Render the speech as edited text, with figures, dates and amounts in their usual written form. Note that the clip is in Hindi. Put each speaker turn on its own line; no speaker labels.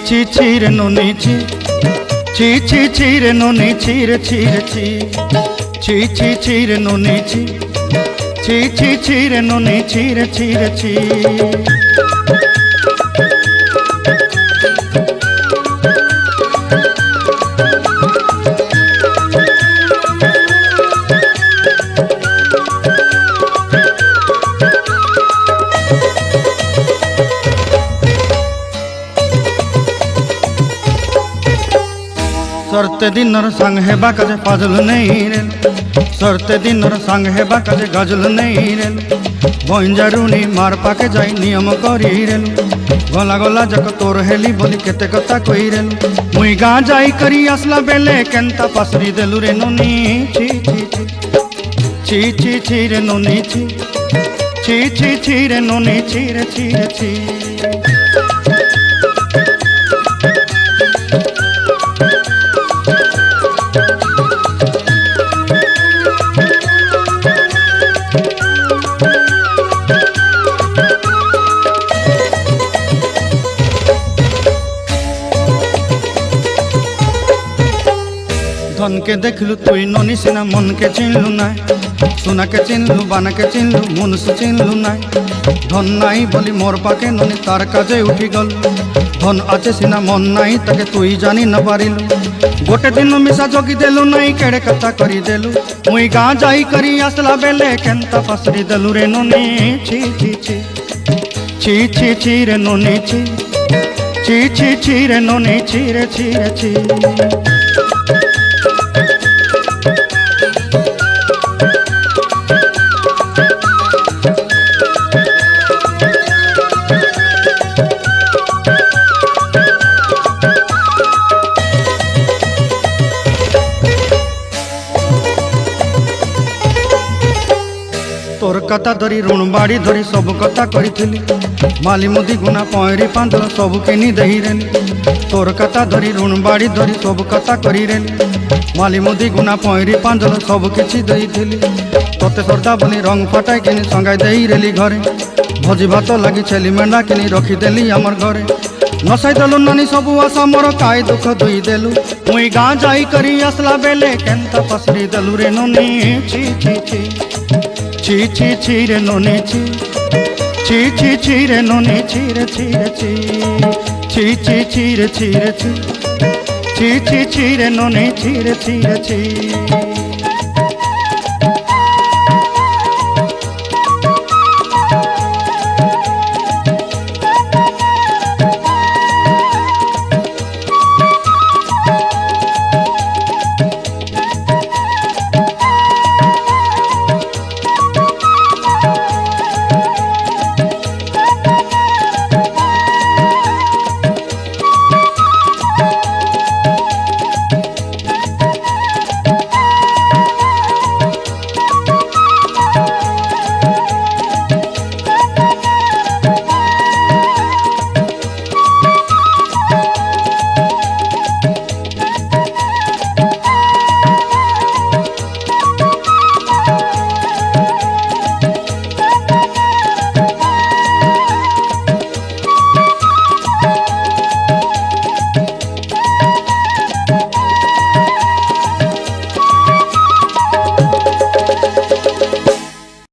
ছি ছি রে ননি ছি ছি ছি ছি রে ননি ছি রে ছি রে ছি ছি ছি ছি রে ননি ছি ছি ছি ছি রে ননি ছি রে ছি রে ছি सरते दिनर संग हेबा काजे पाजल नहीं रे सरते दिनर संग हेबा काजे गजल नहीं रे बंजारुनी मार पाके जाई नियम करी रे गला गला जक तोर हेली बोली केते कथा कही रे मुई गाँ जाई करी आसला बेले केंता पासरी देलु रे नोनी छी छी छी छी छी रे नोनी छी छी छी छी रे नोनी छी रे छी रे छी धन के देखलु तुई ननी सिना मन के चिन्हलु ना सोना के चिन्हलु बाना के चिन्हलु मनुष्य चिन्हलु ना धन नाई बोली मोर पाके ननी तार काजे उठी गल धन आचे सिना मन नाई ताके तुई जानी न पारिलु गोटे दिन मिसा जोगी देलु नाई केड़े कथा करी देलु मुई गाँ जाई करी आसला बेले केंता पासरी देलु रे ननी छी छी छी छी छी छी रे ननी छी छी छी छी रे ननी छी रे छी रे छी तोर कथा धरी ऋण बाड़ी धरी सब कथा करी माली मुदी गुना पहरी पांदल सब किनी दही रेली तोर कथा धरी ऋण बाड़ी धरी सब कथा करी रेली माली मुदी गुना पहरी पांदल सब किछि दही थी तोते सरदा बोली रंग फटाई किनी संगाई दही रेली घरे भोजी भात लगी छेली मेंढा किनी रखीदेली आमर घरे नसाई देलु नानी सबु आशा मोर काय दुख दुई देलु मुई गाँ जाई करी आसला बेले केंता पसरी देलु रे नोनी छी छी छी ची ची ची रे नोनी ची ची ची ची रे नोनी ची रे ची रे ची ची ची ची रे ची रे ची ची ची ची रे नोनी ची रे ची रे ची।